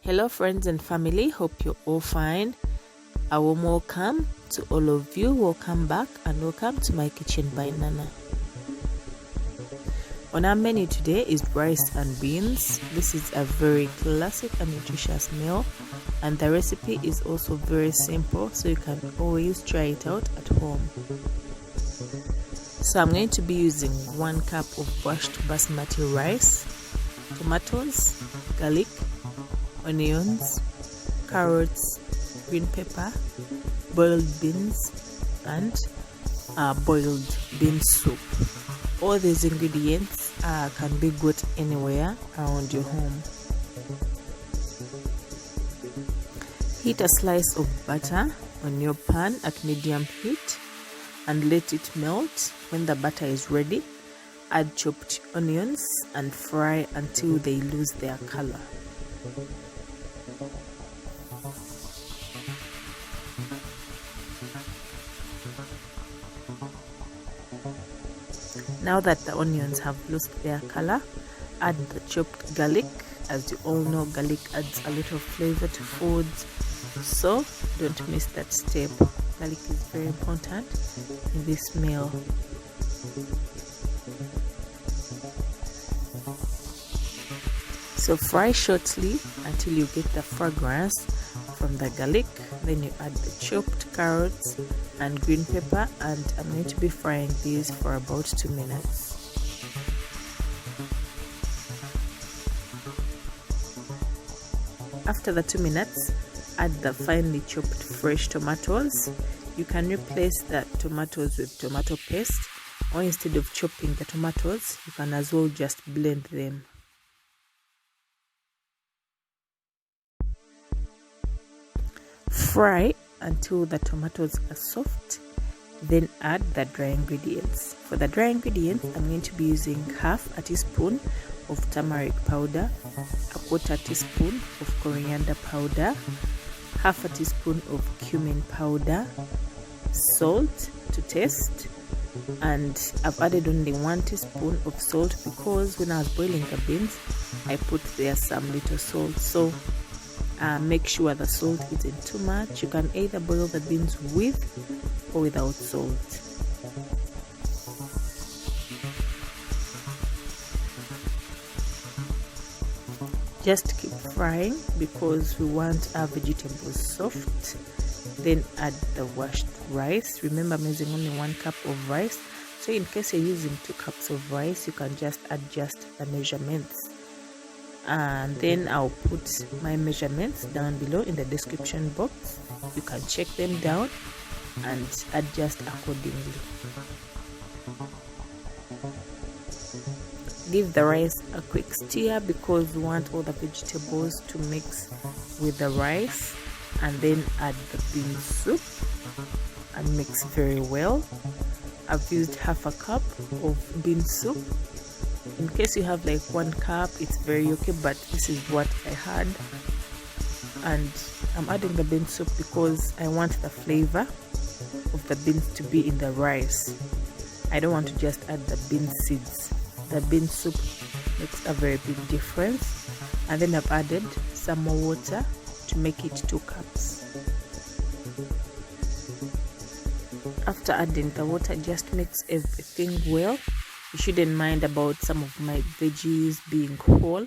Hello friends and family, hope you're all fine. A warm welcome to all of you. Welcome back and welcome to my kitchen by Nana. On our menu today is rice and beans. This is a very classic and nutritious meal, and the recipe is also very simple, so you can always try it out at home. So I'm going to be using 1 cup of washed basmati rice, tomatoes, garlic, onions, carrots, green pepper, boiled beans, and boiled bean soup. All these ingredients can be got anywhere around your home. Heat a slice of butter on your pan at medium heat and let it melt. When the butter is ready, add chopped onions and fry until they lose their color. Now that the onions have lost their color, add the chopped garlic. As you all know, garlic adds a lot of flavor to foods, so don't miss that step. Garlic is very important in this meal. So fry shortly until you get the fragrance from the garlic. Then you add the chopped carrots and green pepper, and I'm going to be frying these for about 2 minutes. After the 2 minutes, add the finely chopped fresh tomatoes. You can replace the tomatoes with tomato paste, or instead of chopping the tomatoes, you can as well just blend them. Fry until the tomatoes are soft, then add the dry ingredients. For the dry ingredients, I'm going to be using half a teaspoon of turmeric powder, a quarter teaspoon of coriander powder, half a teaspoon of cumin powder, salt to taste, and I've added only 1 teaspoon of salt because when I was boiling the beans, I put there some little salt. So make sure the salt isn't too much. You can either boil the beans with or without salt. Just keep frying because we want our vegetables soft. Then add the washed rice. Remember, I'm using only 1 cup of rice, so in case you're using 2 cups of rice, you can just adjust the measurements. And then I'll put my measurements down below in the description box. You can check them down and adjust accordingly. Give the rice a quick stir because we want all the vegetables to mix with the rice, and then add the bean soup and mix very well. I've used half a cup of bean soup. In case you have like 1 cup, it's very okay, but this is what I had. And I'm adding the bean soup because I want the flavor of the beans to be in the rice. I don't want to just add the bean seeds. The bean soup makes a very big difference. And then I've added some more water to make it 2 cups. After adding the water, just mix everything well. You shouldn't mind about some of my veggies being whole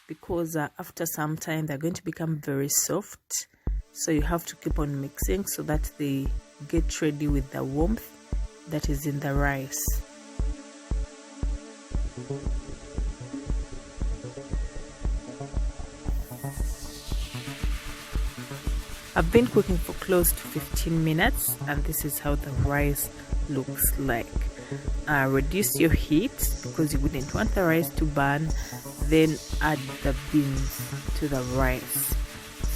because after some time they're going to become very soft. So you have to keep on mixing so that they get ready with the warmth that is in the rice. I've been cooking for close to 15 minutes and this is how the rice looks like. Reduce your heat because you wouldn't want the rice to burn. Then add the beans to the rice.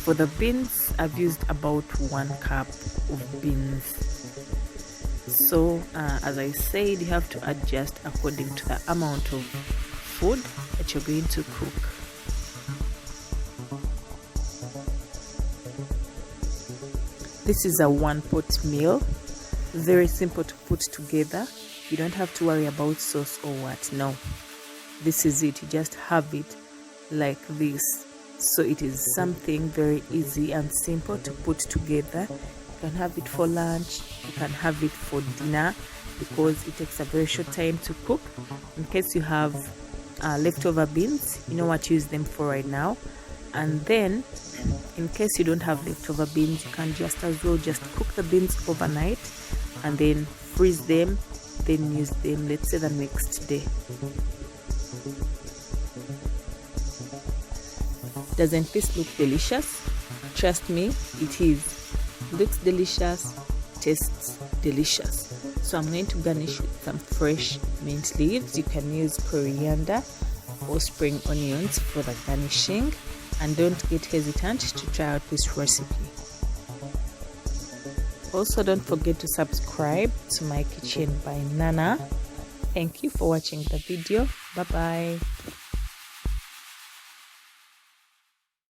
For the beans, I've used about 1 cup of beans. So as I said, you have to adjust according to the amount of food that you're going to cook. This is a 1-pot meal, very simple to put together. You don't have to worry about sauce or what. No, this is it. You just have it like this. So it is something very easy and simple to put together. You can have it for lunch, you can have it for dinner, because it takes a very short time to cook. In case you have leftover beans, you know what to use them for right now. And then in case you don't have leftover beans, you can just as well just cook the beans overnight and then freeze them, then use them, let's say, the next day. Doesn't this look delicious? Trust me, it is. Looks delicious, tastes delicious. So I'm going to garnish with some fresh mint leaves. You can use coriander or spring onions for the garnishing. And don't get hesitant to try out this recipe. Also, don't forget to subscribe to my kitchen by Nana. Thank you for watching the video. Bye bye.